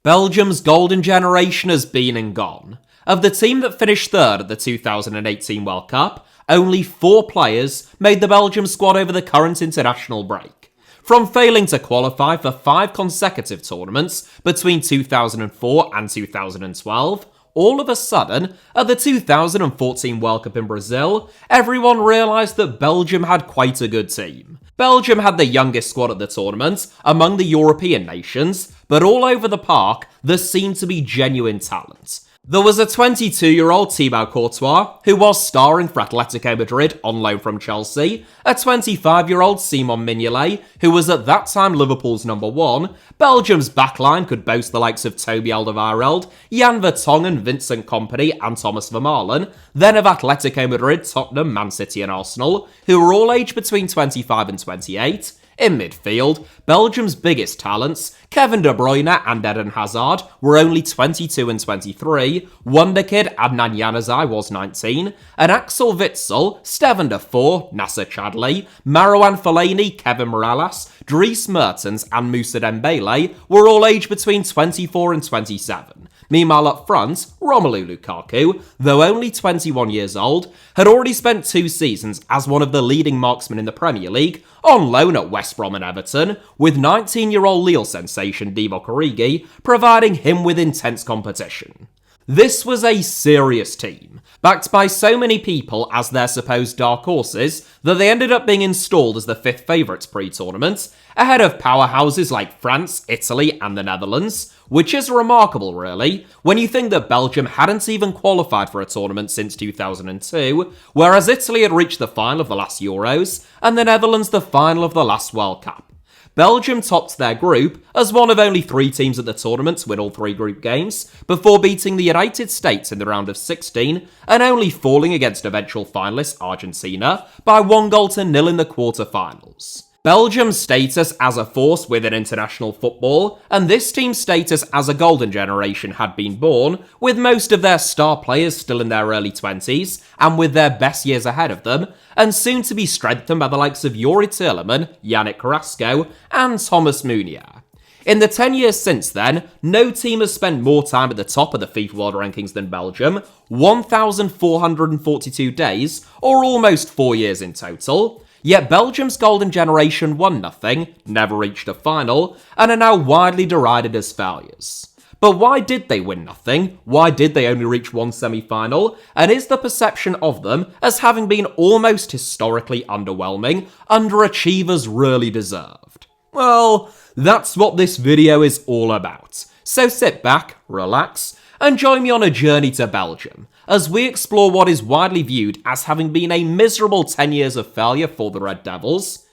Belgium's golden generation has been and gone. Of the team that finished third at the 2018 World Cup, only 4 players made the Belgium squad over the current international break. From failing to qualify for 5 consecutive tournaments between 2004 and 2012, all of a sudden, at the 2014 World Cup in Brazil, everyone realised that Belgium had quite a good team. Belgium had the youngest squad at the tournament among the European nations, but all over the park, there seemed to be genuine talent. There was a 22-year-old Thibaut Courtois, who was starring for Atletico Madrid on loan from Chelsea, a 25-year-old Simon Mignolet, who was at that time Liverpool's number 1, Belgium's backline could boast the likes of Toby Alderweireld, Jan Vertonghen, Vincent Kompany and Thomas Vermaelen, then of Atletico Madrid, Tottenham, Man City and Arsenal, who were all aged between 25 and 28, in midfield, Belgium's biggest talents, Kevin De Bruyne and Eden Hazard, were only 22 and 23, wonder kid Adnan Januzaj was 19, and Axel Witsel, Steven Defour, Nasser Chadli, Marouane Fellaini, Kevin Mirallas, Dries Mertens and Moussa Dembele were all aged between 24 and 27. Meanwhile up front, Romelu Lukaku, though only 21 years old, had already spent 2 seasons as one of the leading marksmen in the Premier League, on loan at West Brom and Everton, with 19-year-old Lille sensation Divock Origi providing him with intense competition. This was a serious team, backed by so many people as their supposed dark horses that they ended up being installed as the 5th favourites pre-tournament, ahead of powerhouses like France, Italy and the Netherlands, which is remarkable really, when you think that Belgium hadn't even qualified for a tournament since 2002, whereas Italy had reached the final of the last Euros, and the Netherlands the final of the last World Cup. Belgium topped their group as one of only 3 teams at the tournament to win all 3 group games, before beating the United States in the round of 16 and only falling against eventual finalists Argentina by 1-0 in the quarter-finals. Belgium's status as a force within international football, and this team's status as a golden generation had been born, with most of their star players still in their early 20s, and with their best years ahead of them, and soon to be strengthened by the likes of Yuri Tielemans, Yannick Carrasco, and Thomas Meunier. In the 10 years since then, no team has spent more time at the top of the FIFA World Rankings than Belgium, 1,442 days, or almost 4 years in total. Yet Belgium's golden generation won nothing, never reached a final, and are now widely derided as failures. But why did they win nothing? Why did they only reach 1 semi-final? And is the perception of them as having been almost historically underwhelming, underachievers really deserved? Well, that's what this video is all about. So sit back, relax, and join me on a journey to Belgium, as we explore what is widely viewed as having been a miserable 10 years of failure for the Red Devils.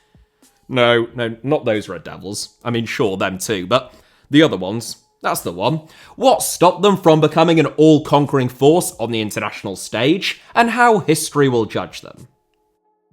No, not those Red Devils. I mean, sure, them too, but the other ones. That's the one. What stopped them from becoming an all-conquering force on the international stage, and how history will judge them.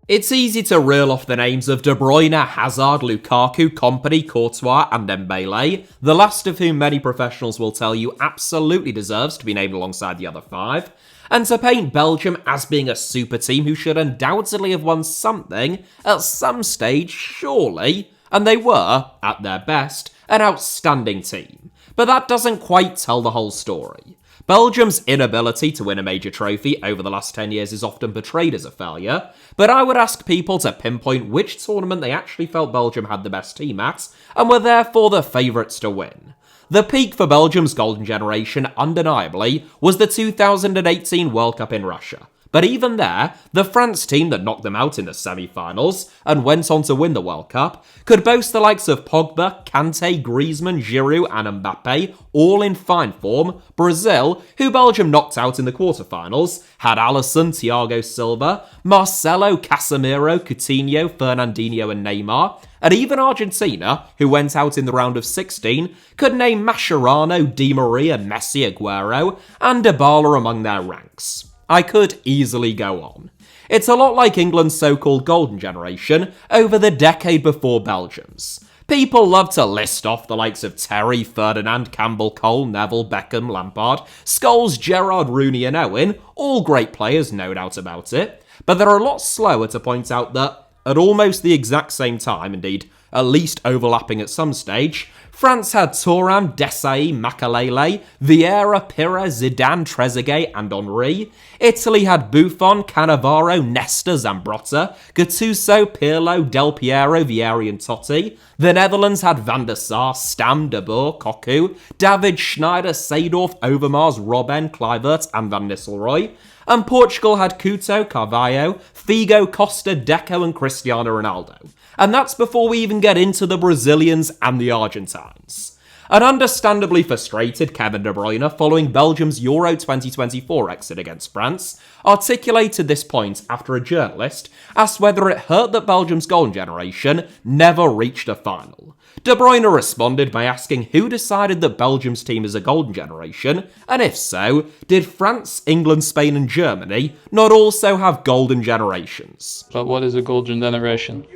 It's easy to reel off the names of De Bruyne, Hazard, Lukaku, Kompany, Courtois and Dembele, the last of whom many professionals will tell you absolutely deserves to be named alongside the other 5, and to paint Belgium as being a super team who should undoubtedly have won something at some stage, surely, and they were, at their best, an outstanding team. But that doesn't quite tell the whole story. Belgium's inability to win a major trophy over the last 10 years is often portrayed as a failure, but I would ask people to pinpoint which tournament they actually felt Belgium had the best team at, and were therefore the favourites to win. The peak for Belgium's golden generation, undeniably, was the 2018 World Cup in Russia. But even there, the France team that knocked them out in the semi-finals and went on to win the World Cup could boast the likes of Pogba, Kante, Griezmann, Giroud and Mbappe, all in fine form. Brazil, who Belgium knocked out in the quarter-finals, had Alisson, Thiago Silva, Marcelo, Casemiro, Coutinho, Fernandinho and Neymar. And even Argentina, who went out in the round of 16, could name Mascherano, Di Maria, Messi, Aguero and Dybala among their ranks. I could easily go on. It's a lot like England's so-called golden generation over the decade before Belgium's. People love to list off the likes of Terry, Ferdinand, Campbell, Cole, Neville, Beckham, Lampard, Scholes, Gerrard, Rooney and Owen, all great players, no doubt about it, but they're a lot slower to point out that, at almost the exact same time, indeed at least overlapping at some stage. France had Thuram, Desailly, Makelele, Vieira, Pires, Zidane, Trezeguet and Henry. Italy had Buffon, Cannavaro, Nesta, Zambrotta, Gattuso, Pirlo, Del Piero, Vieri and Totti. The Netherlands had Van der Sar, Stam, De Boer, Cocu, David, Schneider, Seedorf, Overmars, Robben, Kluivert and Van Nistelrooy. And Portugal had Couto, Carvalho, Figo, Costa, Deco and Cristiano Ronaldo. And that's before we even get into the Brazilians and the Argentines. An understandably frustrated Kevin De Bruyne, following Belgium's Euro 2024 exit against France, articulated this point after a journalist asked whether it hurt that Belgium's Golden Generation never reached a final. De Bruyne responded by asking who decided that Belgium's team is a Golden Generation, and if so, did France, England, Spain and Germany not also have Golden Generations? But what is a Golden Generation?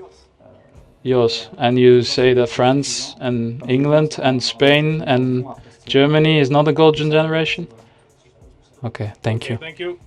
Yours. And you say that France and England and Spain and Germany is not a Golden Generation? Okay, thank you. Thank you.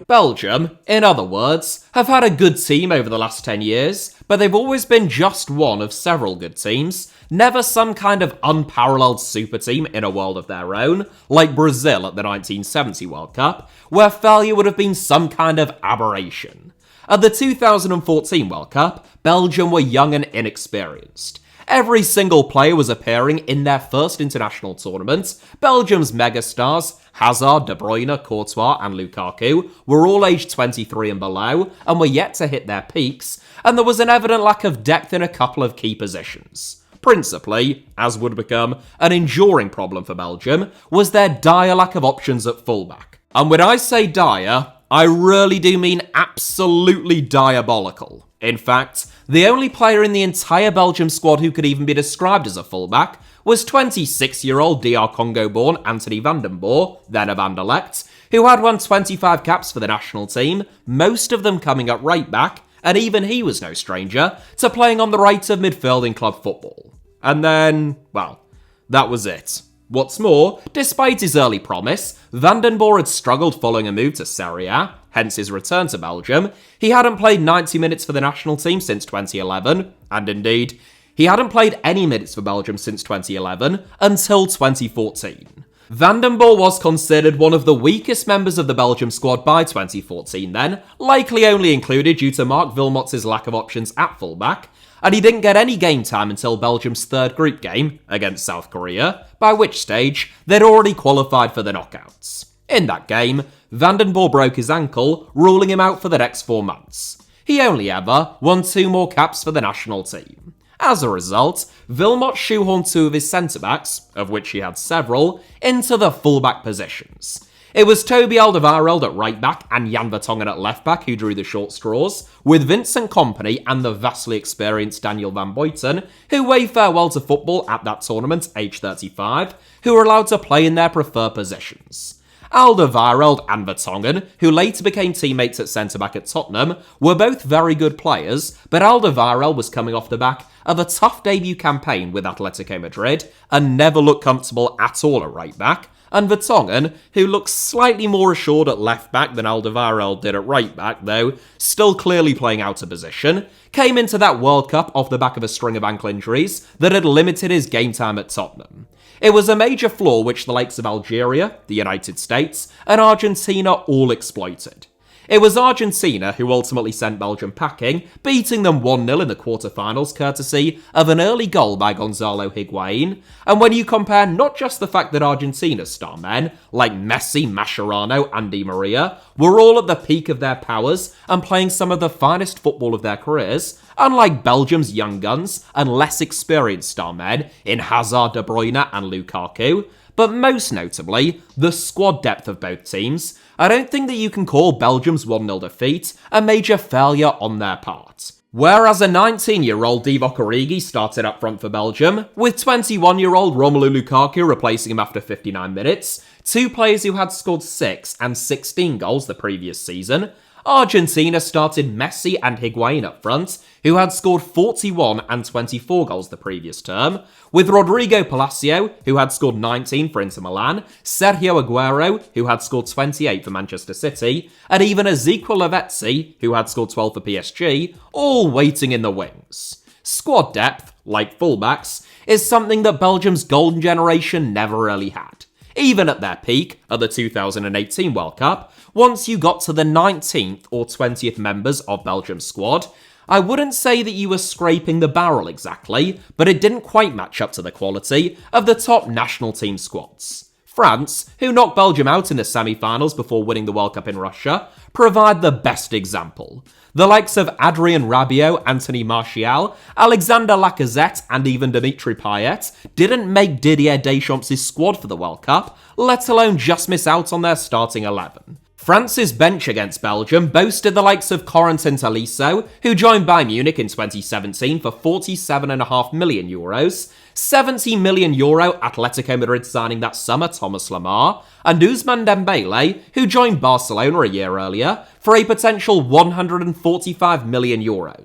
Belgium, in other words, have had a good team over the last 10 years, but they've always been just one of several good teams, never some kind of unparalleled super team in a world of their own, like Brazil at the 1970 World Cup, where failure would have been some kind of aberration. At the 2014 World Cup, Belgium were young and inexperienced. Every single player was appearing in their first international tournament. Belgium's megastars, Hazard, De Bruyne, Courtois and Lukaku, were all aged 23 and below and were yet to hit their peaks, and there was an evident lack of depth in a couple of key positions. Principally, as would become an enduring problem for Belgium, was their dire lack of options at fullback. And when I say dire, I really do mean absolutely diabolical. In fact, the only player in the entire Belgium squad who could even be described as a fullback was 26-year-old DR Congo-born Anthony van den Boer, then of Anderlecht, who had won 25 caps for the national team, most of them coming up right back, and even he was no stranger to playing on the right of midfield in club football. And then, well, that was it. What's more, despite his early promise, Van den Boer had struggled following a move to Serie A, hence his return to Belgium. He hadn't played 90 minutes for the national team since 2011, and indeed, he hadn't played any minutes for Belgium since 2011 until 2014. Van den Boer was considered one of the weakest members of the Belgium squad by 2014 then, likely only included due to Mark Wilmots' lack of options at fullback, and he didn't get any game time until Belgium's third group game against South Korea, by which stage they'd already qualified for the knockouts. In that game, Van den Boer broke his ankle, ruling him out for the next 4 months. He only ever won 2 more caps for the national team. As a result, Wilmot shoehorned 2 of his centre-backs, of which he had several, into the fullback positions. It was Toby Alderweireld at right-back and Jan Vertonghen at left-back who drew the short straws, with Vincent Kompany and the vastly experienced Daniel van Buiten, who waved farewell to football at that tournament, age 35, who were allowed to play in their preferred positions. Alderweireld and Vertonghen, who later became teammates at centre-back at Tottenham, were both very good players, but Alderweireld was coming off the back of a tough debut campaign with Atletico Madrid and never looked comfortable at all at right-back, and Vertonghen, who looked slightly more assured at left-back than Alderweireld did at right-back, though still clearly playing out of position, came into that World Cup off the back of a string of ankle injuries that had limited his game time at Tottenham. It was a major flaw which the likes of Algeria, the United States, and Argentina all exploited. It was Argentina who ultimately sent Belgium packing, beating them 1-0 in the quarter-finals courtesy of an early goal by Gonzalo Higuain, and when you compare not just the fact that Argentina's star men, like Messi, Mascherano and Di Maria, were all at the peak of their powers and playing some of the finest football of their careers, unlike Belgium's young guns and less experienced star men in Hazard, De Bruyne and Lukaku, but most notably, the squad depth of both teams, I don't think that you can call Belgium's 1-0 defeat a major failure on their part. Whereas a 19-year-old Divock Origi started up front for Belgium, with 21-year-old Romelu Lukaku replacing him after 59 minutes, 2 players who had scored 6 and 16 goals the previous season, Argentina started Messi and Higuain up front, who had scored 41 and 24 goals the previous term, with Rodrigo Palacio, who had scored 19 for Inter Milan, Sergio Aguero, who had scored 28 for Manchester City, and even Ezequiel Lavezzi, who had scored 12 for PSG, all waiting in the wings. Squad depth, like fullbacks, is something that Belgium's golden generation never really had. Even at their peak, at the 2018 World Cup, once you got to the 19th or 20th members of Belgium's squad, I wouldn't say that you were scraping the barrel exactly, but it didn't quite match up to the quality of the top national team squads. France, who knocked Belgium out in the semi-finals before winning the World Cup in Russia, provide the best example. The likes of Adrien Rabiot, Anthony Martial, Alexander Lacazette, and even Dimitri Payet didn't make Didier Deschamps' squad for the World Cup, let alone just miss out on their starting 11. France's bench against Belgium boasted the likes of Corentin Tolisso, who joined Bayern Munich in 2017 for €47.5 million, €70 million Atletico Madrid signing that summer Thomas Lemar, and Ousmane Dembele, who joined Barcelona a year earlier for a potential €145 million.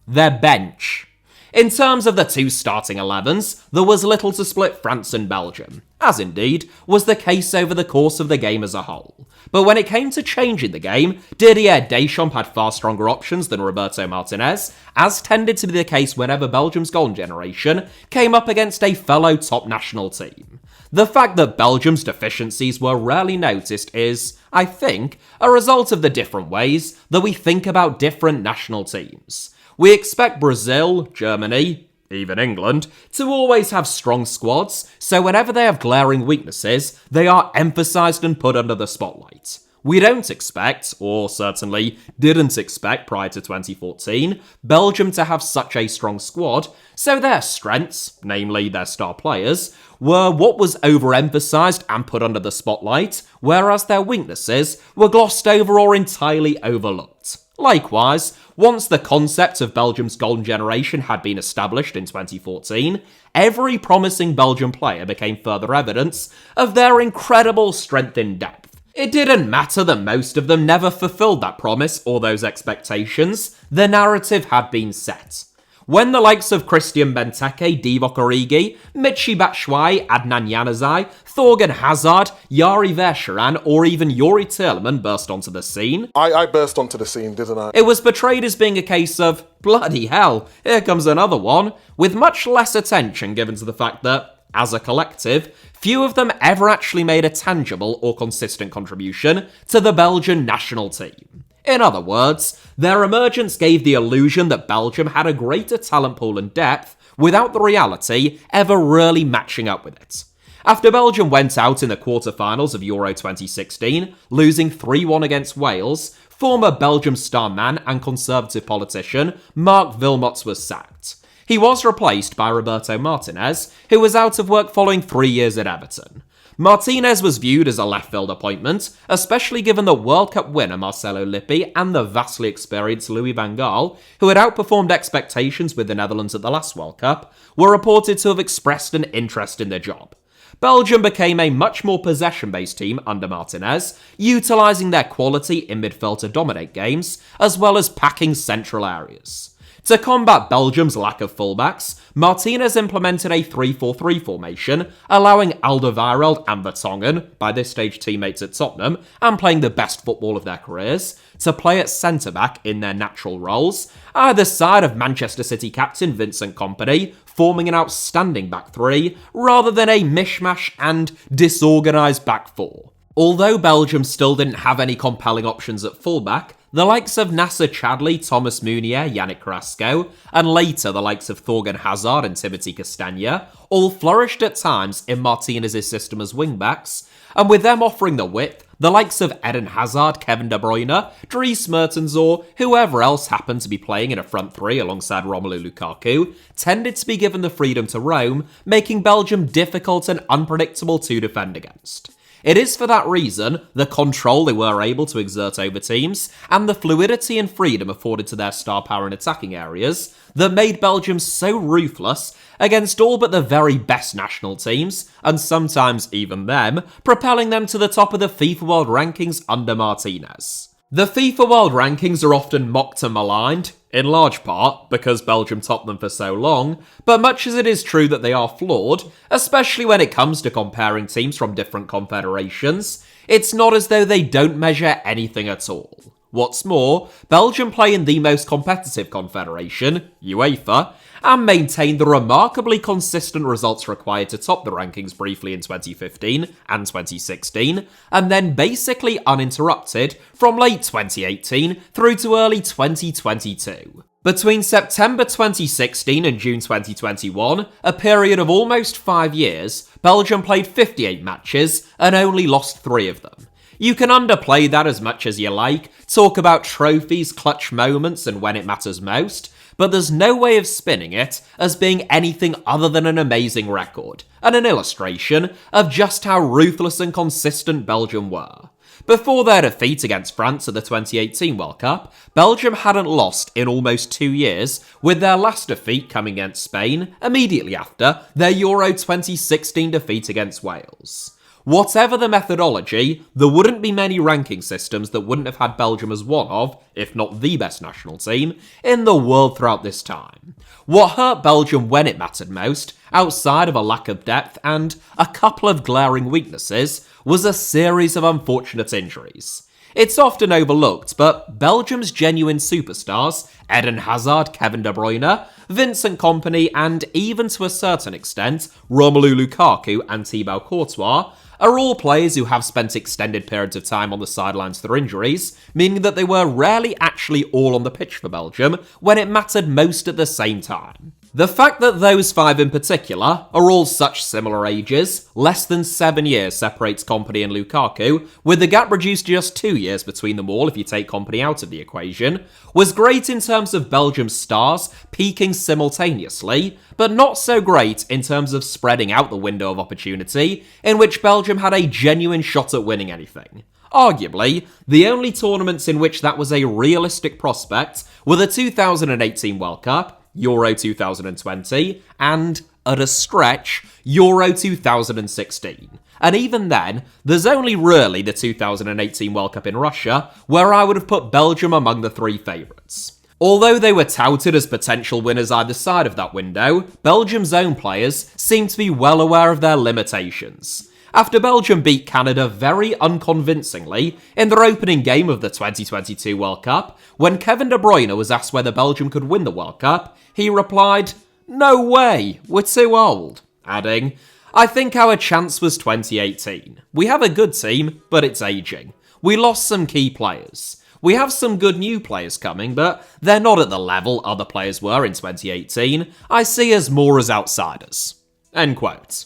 Their bench. In terms of the two starting 11s, there was little to split France and Belgium, as indeed was the case over the course of the game as a whole. But when it came to changing the game, Didier Deschamps had far stronger options than Roberto Martinez, as tended to be the case whenever Belgium's golden generation came up against a fellow top national team. The fact that Belgium's deficiencies were rarely noticed is, I think, a result of the different ways that we think about different national teams. We expect Brazil, Germany, even England, to always have strong squads, so whenever they have glaring weaknesses, they are emphasised and put under the spotlight. We don't expect, or certainly didn't expect prior to 2014, Belgium to have such a strong squad, so their strengths, namely their star players, were what was overemphasised and put under the spotlight, whereas their weaknesses were glossed over or entirely overlooked. Likewise, once the concept of Belgium's golden generation had been established in 2014, every promising Belgian player became further evidence of their incredible strength in depth. It didn't matter that most of them never fulfilled that promise or those expectations, the narrative had been set. When the likes of Christian Benteke, Divock Origi, Michy Batshuayi, Adnan Januzaj, Thorgan Hazard, Yari Verscharan, or even Yuri Tillman burst onto the scene, I burst onto the scene, didn't I? it was portrayed as being a case of, bloody hell, here comes another one, with much less attention given to the fact that, as a collective, few of them ever actually made a tangible or consistent contribution to the Belgian national team. In other words, their emergence gave the illusion that Belgium had a greater talent pool and depth, without the reality ever really matching up with it. After Belgium went out in the quarter-finals of Euro 2016, losing 3-1 against Wales, former Belgium star man and Conservative politician Mark Wilmots was sacked. He was replaced by Roberto Martinez, who was out of work following 3 years at Everton. Martinez was viewed as a left-field appointment, especially given the World Cup winner Marcelo Lippi and the vastly experienced Louis van Gaal, who had outperformed expectations with the Netherlands at the last World Cup, were reported to have expressed an interest in the job. Belgium became a much more possession-based team under Martinez, utilising their quality in midfield to dominate games, as well as packing central areas. To combat Belgium's lack of fullbacks, Martinez implemented a 3-4-3 formation, allowing Alderweireld and Vertonghen, by this stage teammates at Tottenham, and playing the best football of their careers, to play at centre-back in their natural roles, either side of Manchester City captain Vincent Kompany, forming an outstanding back three, rather than a mishmash and disorganised back four. Although Belgium still didn't have any compelling options at fullback, the likes of Nasser Chadli, Thomas Meunier, Yannick Carrasco, and later the likes of Thorgan Hazard and Timothy Castagne, all flourished at times in Martinez's system as wingbacks, and with them offering the width, the likes of Eden Hazard, Kevin De Bruyne, Dries Mertens, or whoever else happened to be playing in a front three alongside Romelu Lukaku, tended to be given the freedom to roam, making Belgium difficult and unpredictable to defend against. It is for that reason, the control they were able to exert over teams, and the fluidity and freedom afforded to their star power in attacking areas, that made Belgium so ruthless against all but the very best national teams, and sometimes even them, propelling them to the top of the FIFA World Rankings under Martinez. The FIFA World Rankings are often mocked and maligned, in large part because Belgium topped them for so long, but much as it is true that they are flawed, especially when it comes to comparing teams from different confederations, it's not as though they don't measure anything at all. What's more, Belgium play in the most competitive confederation, UEFA, and maintained the remarkably consistent results required to top the rankings briefly in 2015 and 2016, and then basically uninterrupted from late 2018 through to early 2022. Between September 2016 and June 2021, a period of almost 5 years, Belgium played 58 matches and only lost 3 of them. You can underplay that as much as you like, talk about trophies, clutch moments, and when it matters most, but there's no way of spinning it as being anything other than an amazing record, and an illustration of just how ruthless and consistent Belgium were. Before their defeat against France at the 2018 World Cup, Belgium hadn't lost in almost 2 years, with their last defeat coming against Spain immediately after their Euro 2016 defeat against Wales. Whatever the methodology, there wouldn't be many ranking systems that wouldn't have had Belgium as one of, if not the best national team, in the world throughout this time. What hurt Belgium when it mattered most, outside of a lack of depth and a couple of glaring weaknesses, was a series of unfortunate injuries. It's often overlooked, but Belgium's genuine superstars, Eden Hazard, Kevin De Bruyne, Vincent Kompany, and even to a certain extent, Romelu Lukaku and Thibaut Courtois, are all players who have spent extended periods of time on the sidelines through injuries, meaning that they were rarely actually all on the pitch for Belgium when it mattered most at the same time. The fact that those 5 in particular are all such similar ages, less than 7 years separates Kompany and Lukaku, with the gap reduced to just 2 years between them all if you take Kompany out of the equation, was great in terms of Belgium's stars peaking simultaneously, but not so great in terms of spreading out the window of opportunity in which Belgium had a genuine shot at winning anything. Arguably, the only tournaments in which that was a realistic prospect were the 2018 World Cup, Euro 2020, and, at a stretch, Euro 2016. And even then, there's only really the 2018 World Cup in Russia, where I would have put Belgium among the 3 favourites. Although they were touted as potential winners either side of that window, Belgium's own players seem to be well aware of their limitations. After Belgium beat Canada very unconvincingly in their opening game of the 2022 World Cup, when Kevin De Bruyne was asked whether Belgium could win the World Cup, he replied, "No way, we're too old," adding, "I think our chance was 2018. We have a good team, but it's aging. We lost some key players. We have some good new players coming, but they're not at the level other players were in 2018. I see us more as outsiders." End quote.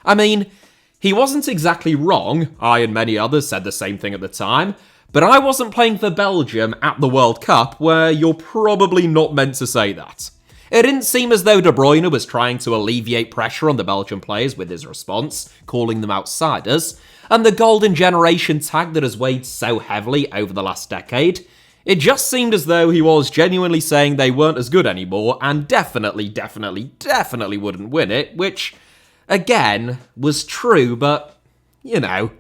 I mean, he wasn't exactly wrong. I and many others said the same thing at the time, but I wasn't playing for Belgium at the World Cup, where you're probably not meant to say that. It didn't seem as though De Bruyne was trying to alleviate pressure on the Belgian players with his response, calling them outsiders, and the Golden Generation tag that has weighed so heavily over the last decade. It just seemed as though he was genuinely saying they weren't as good anymore and definitely wouldn't win it, which, again, was true, but, you know.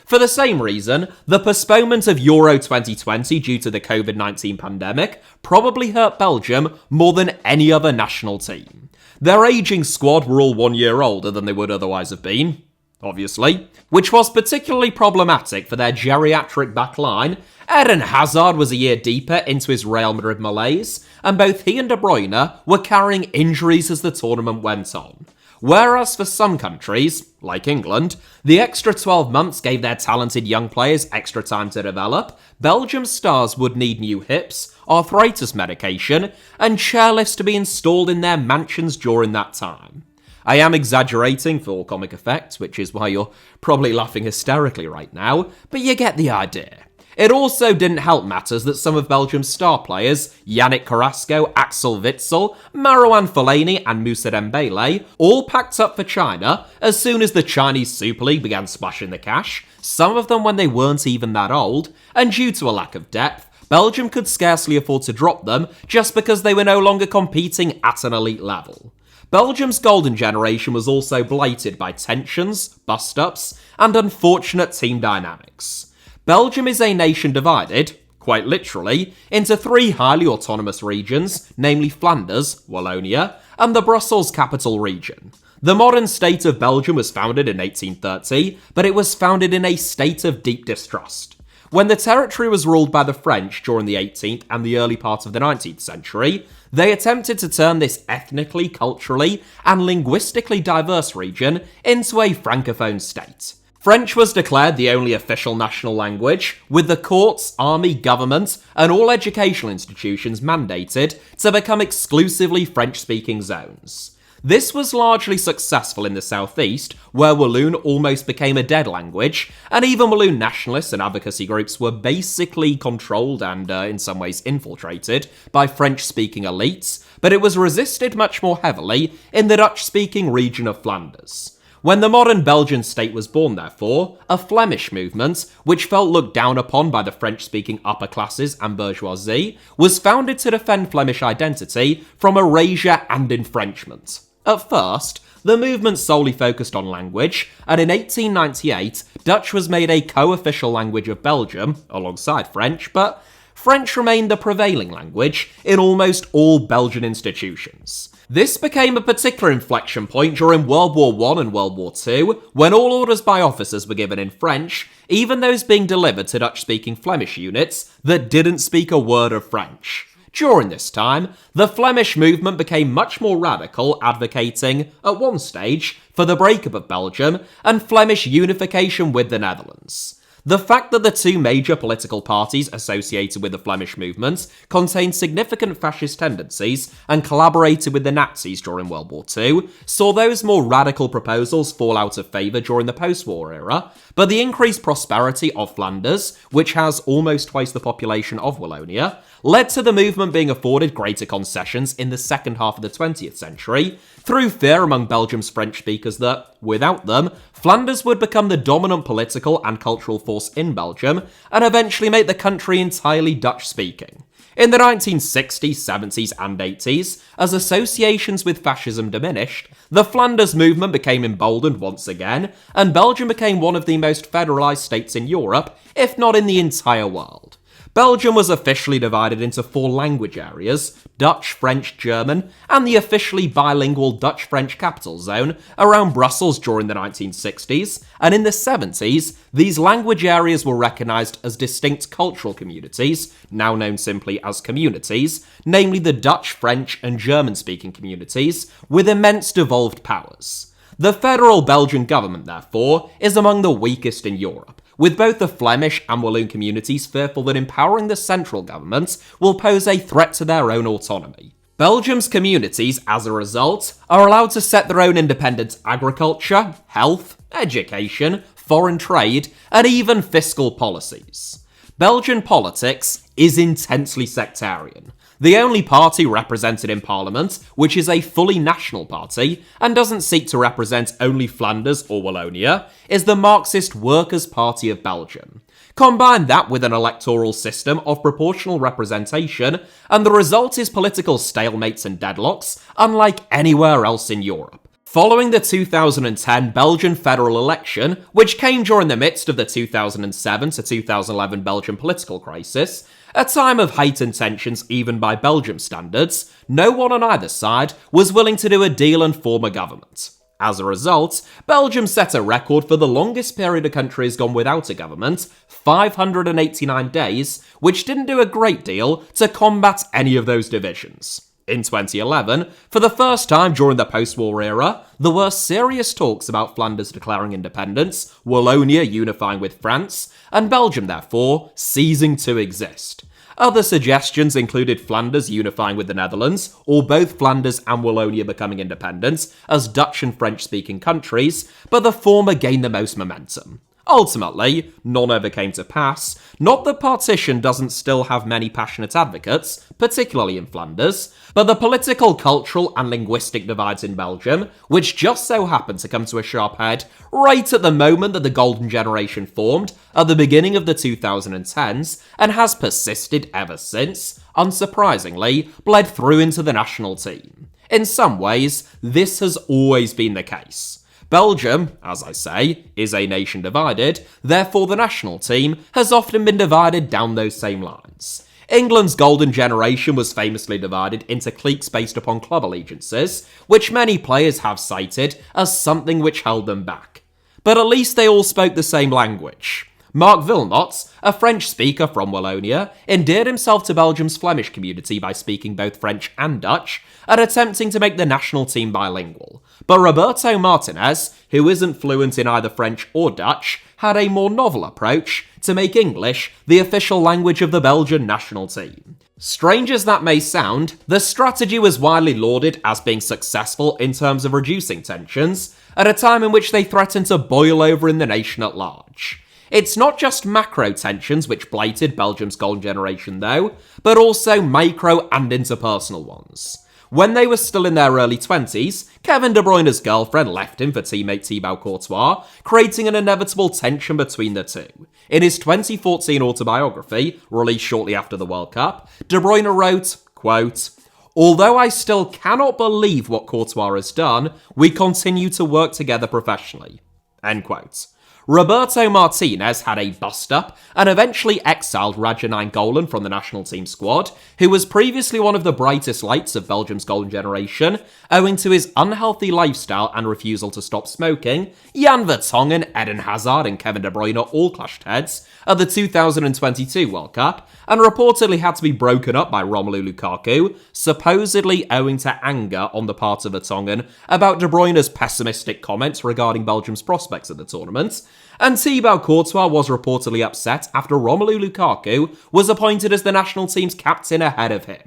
For the same reason, the postponement of Euro 2020 due to the COVID-19 pandemic probably hurt Belgium more than any other national team. Their ageing squad were all 1 year older than they would otherwise have been, obviously, which was particularly problematic for their geriatric backline. Eden Hazard was a year deeper into his Real Madrid malaise, and both he and De Bruyne were carrying injuries as the tournament went on. Whereas for some countries, like England, the extra 12 months gave their talented young players extra time to develop, Belgium's stars would need new hips, arthritis medication, and chairlifts to be installed in their mansions during that time. I am exaggerating for comic effect, which is why you're probably laughing hysterically right now, but you get the idea. It also didn't help matters that some of Belgium's star players, Yannick Carrasco, Axel Witsel, Marouane Fellaini and Moussa Dembele, all packed up for China as soon as the Chinese Super League began splashing the cash, some of them when they weren't even that old, and due to a lack of depth, Belgium could scarcely afford to drop them just because they were no longer competing at an elite level. Belgium's golden generation was also blighted by tensions, bust-ups, and unfortunate team dynamics. Belgium is a nation divided, quite literally, into three highly autonomous regions, namely Flanders, Wallonia, and the Brussels capital region. The modern state of Belgium was founded in 1830, but it was founded in a state of deep distrust. When the territory was ruled by the French during the 18th and the early part of the 19th century, they attempted to turn this ethnically, culturally, and linguistically diverse region into a francophone state. French was declared the only official national language, with the courts, army, government, and all educational institutions mandated to become exclusively French-speaking zones. This was largely successful in the southeast, where Walloon almost became a dead language, and even Walloon nationalists and advocacy groups were basically controlled and, in some ways, infiltrated by French-speaking elites, but it was resisted much more heavily in the Dutch-speaking region of Flanders. When the modern Belgian state was born, therefore, a Flemish movement, which felt looked down upon by the French-speaking upper classes and bourgeoisie, was founded to defend Flemish identity from erasure and infringement. At first, the movement solely focused on language, and in 1898, Dutch was made a co-official language of Belgium, alongside French, but French remained the prevailing language in almost all Belgian institutions. This became a particular inflection point during World War I and World War II, when all orders by officers were given in French, even those being delivered to Dutch-speaking Flemish units that didn't speak a word of French. During this time, the Flemish movement became much more radical, advocating, at one stage, for the breakup of Belgium and Flemish unification with the Netherlands. The fact that the two major political parties associated with the Flemish movement contained significant fascist tendencies and collaborated with the Nazis during World War II saw those more radical proposals fall out of favour during the post-war era, but the increased prosperity of Flanders, which has almost twice the population of Wallonia, led to the movement being afforded greater concessions in the second half of the 20th century, through fear among Belgium's French speakers that, without them, Flanders would become the dominant political and cultural force in Belgium and eventually make the country entirely Dutch-speaking. In the 1960s, 70s, and 80s, as associations with fascism diminished, the Flanders movement became emboldened once again, and Belgium became one of the most federalised states in Europe, if not in the entire world. Belgium was officially divided into 4 language areas, Dutch, French, German, and the officially bilingual Dutch-French capital zone around Brussels during the 1960s, and in the 70s, these language areas were recognised as distinct cultural communities, now known simply as communities, namely the Dutch, French, and German-speaking communities, with immense devolved powers. The federal Belgian government, therefore, is among the weakest in Europe, with both the Flemish and Walloon communities fearful that empowering the central government will pose a threat to their own autonomy. Belgium's communities, as a result, are allowed to set their own independent agriculture, health, education, foreign trade, and even fiscal policies. Belgian politics is intensely sectarian. The only party represented in Parliament, which is a fully national party and doesn't seek to represent only Flanders or Wallonia, is the Marxist Workers' Party of Belgium. Combine that with an electoral system of proportional representation, and the result is political stalemates and deadlocks, unlike anywhere else in Europe. Following the 2010 Belgian federal election, which came during the midst of the 2007 to 2011 Belgian political crisis, a time of heightened tensions even by Belgium standards, no one on either side was willing to do a deal and form a government. As a result, Belgium set a record for the longest period a country has gone without a government, 589 days, which didn't do a great deal to combat any of those divisions. In 2011, for the first time during the post-war era, there were serious talks about Flanders declaring independence, Wallonia unifying with France, and Belgium, therefore, ceasing to exist. Other suggestions included Flanders unifying with the Netherlands, or both Flanders and Wallonia becoming independent as Dutch and French-speaking countries, but the former gained the most momentum. Ultimately, none ever came to pass. Not that partition doesn't still have many passionate advocates, particularly in Flanders, but the political, cultural, and linguistic divides in Belgium, which just so happened to come to a sharp head right at the moment that the Golden Generation formed at the beginning of the 2010s, and has persisted ever since, unsurprisingly, bled through into the national team. In some ways, this has always been the case. Belgium, as I say, is a nation divided, therefore the national team has often been divided down those same lines. England's golden generation was famously divided into cliques based upon club allegiances, which many players have cited as something which held them back. But at least they all spoke the same language. Marc Wilmots, a French speaker from Wallonia, endeared himself to Belgium's Flemish community by speaking both French and Dutch and attempting to make the national team bilingual. But Roberto Martinez, who isn't fluent in either French or Dutch, had a more novel approach to make English the official language of the Belgian national team. Strange as that may sound, the strategy was widely lauded as being successful in terms of reducing tensions at a time in which they threatened to boil over in the nation at large. It's not just macro tensions which blighted Belgium's golden generation though, but also micro and interpersonal ones. When they were still in their early 20s, Kevin De Bruyne's girlfriend left him for teammate Thibaut Courtois, creating an inevitable tension between the two. In his 2014 autobiography, released shortly after the World Cup, De Bruyne wrote, quote, "Although I still cannot believe what Courtois has done, we continue to work together professionally." End quote. Roberto Martinez had a bust-up and eventually exiled Radja Nainggolan from the national team squad, who was previously one of the brightest lights of Belgium's golden generation, owing to his unhealthy lifestyle and refusal to stop smoking. Jan Vertonghen, Eden Hazard and Kevin De Bruyne all clashed heads at the 2022 World Cup, and reportedly had to be broken up by Romelu Lukaku, supposedly owing to anger on the part of Vertonghen about De Bruyne's pessimistic comments regarding Belgium's prospects at the tournament. And Thibaut Courtois was reportedly upset after Romelu Lukaku was appointed as the national team's captain ahead of him.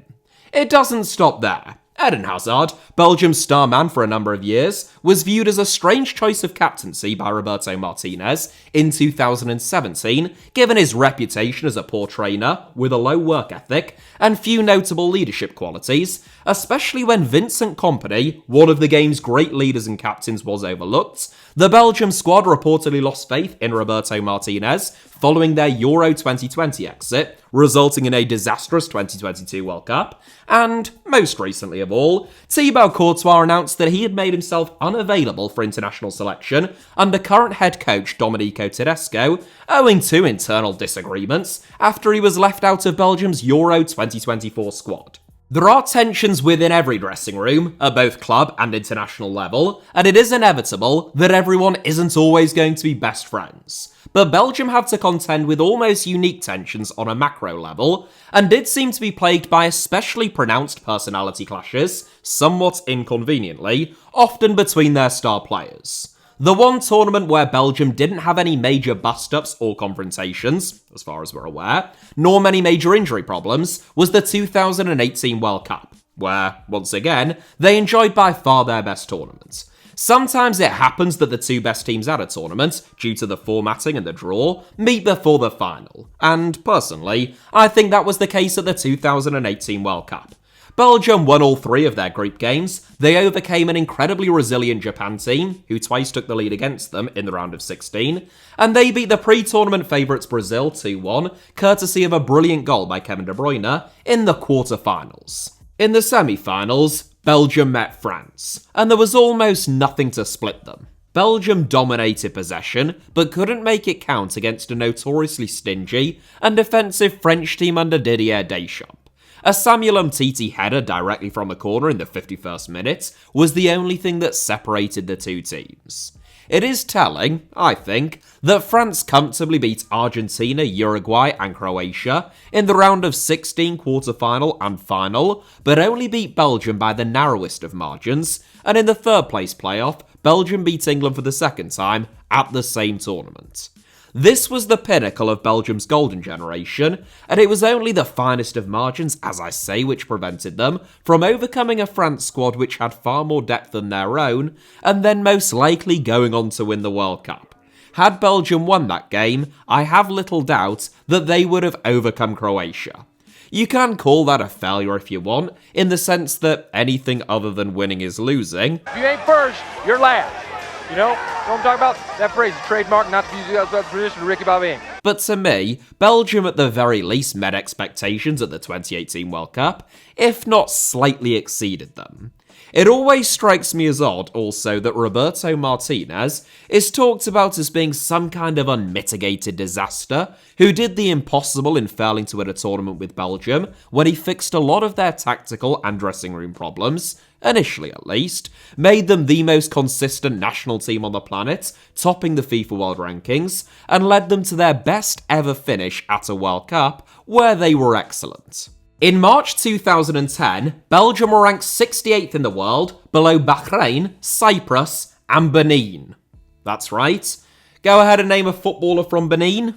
It doesn't stop there. Eden Hazard, Belgium's star man for a number of years, was viewed as a strange choice of captaincy by Roberto Martinez in 2017, given his reputation as a poor trainer with a low work ethic and few notable leadership qualities, especially when Vincent Kompany, one of the game's great leaders and captains, was overlooked. The Belgium squad reportedly lost faith in Roberto Martinez following their Euro 2020 exit, resulting in a disastrous 2022 World Cup. And, most recently of all, Thibaut Courtois announced that he had made himself unavailable for international selection under current head coach Domenico Tedesco, owing to internal disagreements after he was left out of Belgium's Euro 2024 squad. There are tensions within every dressing room, at both club and international level, and it is inevitable that everyone isn't always going to be best friends. But Belgium had to contend with almost unique tensions on a macro level, and did seem to be plagued by especially pronounced personality clashes, somewhat inconveniently, often between their star players. The one tournament where Belgium didn't have any major bust-ups or confrontations, as far as we're aware, nor many major injury problems, was the 2018 World Cup, where, once again, they enjoyed by far their best tournament. Sometimes it happens that the two best teams at a tournament, due to the formatting and the draw, meet before the final, and personally, I think that was the case at the 2018 World Cup. Belgium won all three of their group games. They overcame an incredibly resilient Japan team, who twice took the lead against them in the round of 16, and they beat the pre-tournament favourites Brazil 2-1, courtesy of a brilliant goal by Kevin De Bruyne, in the quarter-finals. In the semi-finals, Belgium met France, and there was almost nothing to split them. Belgium dominated possession, but couldn't make it count against a notoriously stingy and defensive French team under Didier Deschamps. A Samuel Umtiti header directly from the corner in the 51st minute was the only thing that separated the two teams. It is telling, I think, that France comfortably beat Argentina, Uruguay and Croatia in the round of 16 quarter-final and final, but only beat Belgium by the narrowest of margins, and in the third place playoff, Belgium beat England for the second time at the same tournament. This was the pinnacle of Belgium's golden generation, and it was only the finest of margins, as I say, which prevented them from overcoming a France squad which had far more depth than their own, and then most likely going on to win the World Cup. Had Belgium won that game, I have little doubt that they would have overcome Croatia. You can call that a failure if you want, in the sense that anything other than winning is losing. If you ain't first, you're last. You know what I'm talking about? That phrase, trademark, not to use that tradition of Ricky Bobby. But to me, Belgium at the very least met expectations at the 2018 World Cup, if not slightly exceeded them. It always strikes me as odd, also, that Roberto Martinez is talked about as being some kind of unmitigated disaster who did the impossible in failing to win a tournament with Belgium when he fixed a lot of their tactical and dressing room problems, initially at least, made them the most consistent national team on the planet, topping the FIFA World Rankings, and led them to their best ever finish at a World Cup, where they were excellent. In March 2010, Belgium were ranked 68th in the world, below Bahrain, Cyprus, and Benin. That's right. Go ahead and name a footballer from Benin.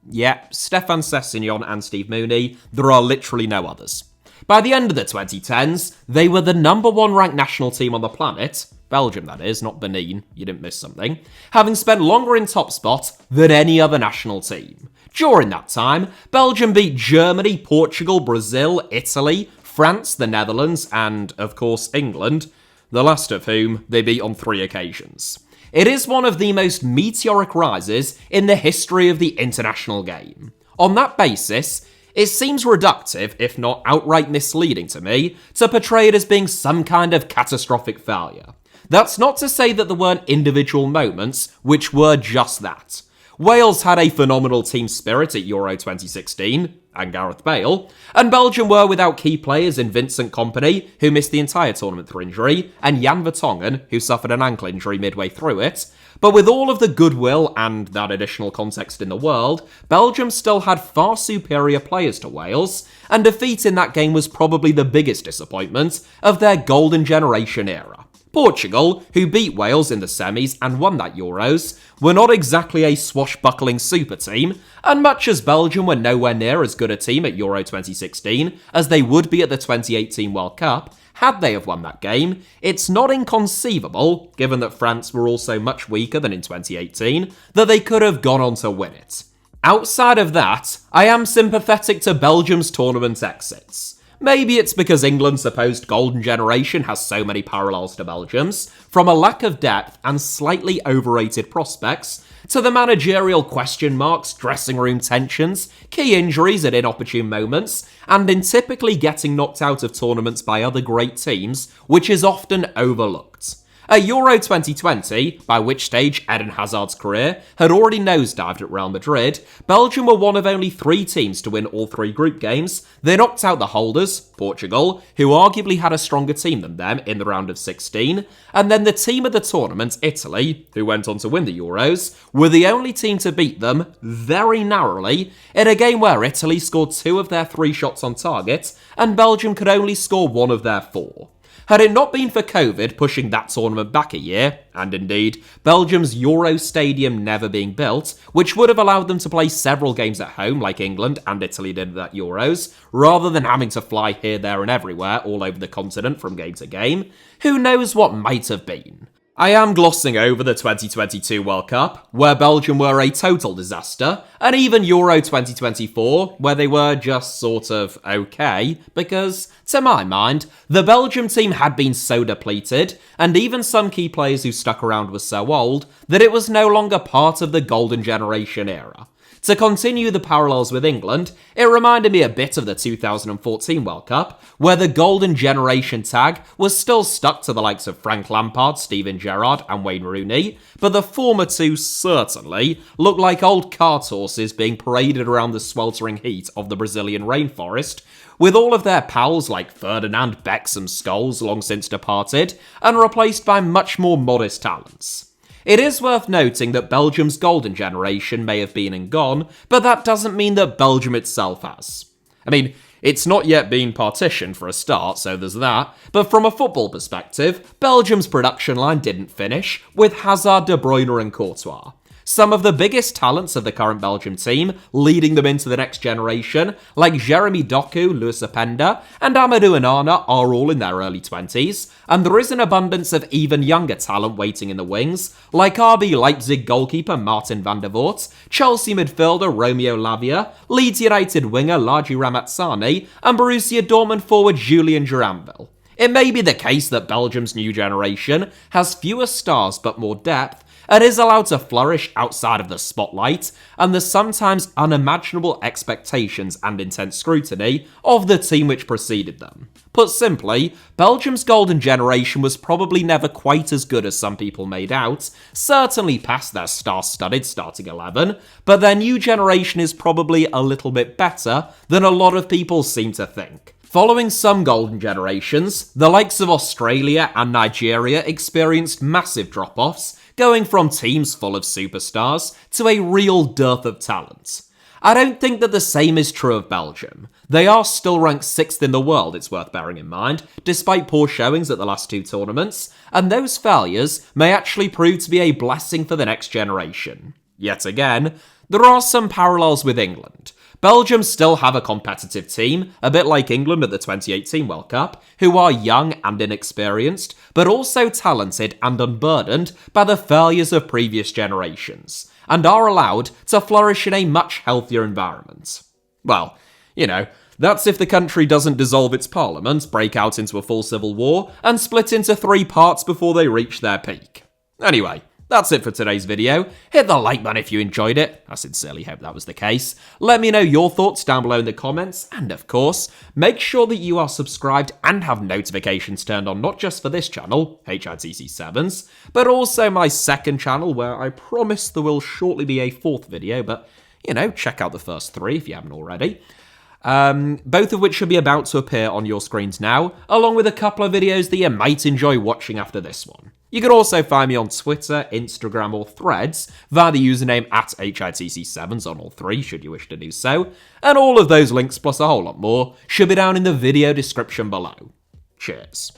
Yeah, Stéphane Sessegnon and Steve Mooney. There are literally no others. By the end of the 2010s, they were the number one ranked national team on the planet, Belgium that is, not Benin, you didn't miss something, having spent longer in top spot than any other national team. During that time, Belgium beat Germany, Portugal, Brazil, Italy, France, the Netherlands, and, of course, England, the last of whom they beat on 3 occasions. It is one of the most meteoric rises in the history of the international game. On that basis, it seems reductive, if not outright misleading to me, to portray it as being some kind of catastrophic failure. That's not to say that there weren't individual moments which were just that. Wales had a phenomenal team spirit at Euro 2016, and Gareth Bale, and Belgium were without key players in Vincent Kompany, who missed the entire tournament through injury, and Jan Vertonghen, who suffered an ankle injury midway through it. But with all of the goodwill and that additional context in the world, Belgium still had far superior players to Wales, and defeat in that game was probably the biggest disappointment of their Golden Generation era. Portugal, who beat Wales in the semis and won that Euros, were not exactly a swashbuckling super team, and much as Belgium were nowhere near as good a team at Euro 2016 as they would be at the 2018 World Cup, had they have won that game, it's not inconceivable, given that France were also much weaker than in 2018, that they could have gone on to win it. Outside of that, I am sympathetic to Belgium's tournament exits. Maybe it's because England's supposed golden generation has so many parallels to Belgium's, from a lack of depth and slightly overrated prospects, to the managerial question marks, dressing room tensions, key injuries at inopportune moments, and in typically getting knocked out of tournaments by other great teams, which is often overlooked. At Euro 2020, by which stage Eden Hazard's career had already nosedived at Real Madrid, Belgium were one of only 3 teams to win all 3 group games. They knocked out the holders, Portugal, who arguably had a stronger team than them in the round of 16, and then the team of the tournament, Italy, who went on to win the Euros, were the only team to beat them, very narrowly, in a game where Italy scored 2 of their 3 shots on target, and Belgium could only score 1 of their 4. Had it not been for COVID pushing that tournament back a year, and indeed, Belgium's Euro Stadium never being built, which would have allowed them to play several games at home like England and Italy did at that Euros, rather than having to fly here, there and everywhere all over the continent from game to game, who knows what might have been. I am glossing over the 2022 World Cup, where Belgium were a total disaster, and even Euro 2024, where they were just sort of okay, because, to my mind, the Belgium team had been so depleted, and even some key players who stuck around were so old, that it was no longer part of the Golden Generation era. To continue the parallels with England, it reminded me a bit of the 2014 World Cup, where the Golden Generation tag was still stuck to the likes of Frank Lampard, Steven Gerrard and Wayne Rooney, but the former 2 certainly look like old cart horses being paraded around the sweltering heat of the Brazilian rainforest, with all of their pals like Ferdinand, Becks and Scholes long since departed, and replaced by much more modest talents. It is worth noting that Belgium's golden generation may have been and gone, but that doesn't mean that Belgium itself has. I mean, it's not yet been partitioned for a start, so there's that, but from a football perspective, Belgium's production line didn't finish, with Hazard, De Bruyne and Courtois. Some of the biggest talents of the current Belgium team, leading them into the next generation, like Jeremy Doku, Louis Openda, and Amadou Onana are all in their early 20s, and there is an abundance of even younger talent waiting in the wings, like RB Leipzig goalkeeper Martin van der Voort, Chelsea midfielder Romeo Lavia, Leeds United winger Largi Ramazzani, and Borussia Dortmund forward Julian Duranville. It may be the case that Belgium's new generation has fewer stars but more depth, and is allowed to flourish outside of the spotlight and the sometimes unimaginable expectations and intense scrutiny of the team which preceded them. Put simply, Belgium's golden generation was probably never quite as good as some people made out, certainly past their star-studded starting 11, but their new generation is probably a little bit better than a lot of people seem to think. Following some golden generations, the likes of Australia and Nigeria experienced massive drop-offs, going from teams full of superstars to a real dearth of talent. I don't think that the same is true of Belgium. They are still ranked 6th in the world, it's worth bearing in mind, despite poor showings at the last 2 tournaments, and those failures may actually prove to be a blessing for the next generation. Yet again, there are some parallels with England. Belgium still have a competitive team, a bit like England at the 2018 World Cup, who are young and inexperienced, but also talented and unburdened by the failures of previous generations, and are allowed to flourish in a much healthier environment. Well, that's if the country doesn't dissolve its parliament, break out into a full civil war, and split into 3 parts before they reach their peak. Anyway, that's it for today's video. Hit the like button if you enjoyed it. I sincerely hope that was the case. Let me know your thoughts down below in the comments, and of course, make sure that you are subscribed and have notifications turned on not just for this channel, HITC Sevens, but also my second channel where I promise there will shortly be a 4th video, but check out the first 3 if you haven't already. Both of which should be about to appear on your screens now, along with a couple of videos that you might enjoy watching after this one. You can also find me on Twitter, Instagram, or Threads via the username @HITC Sevens on all 3, should you wish to do so, and all of those links plus a whole lot more should be down in the video description below. Cheers.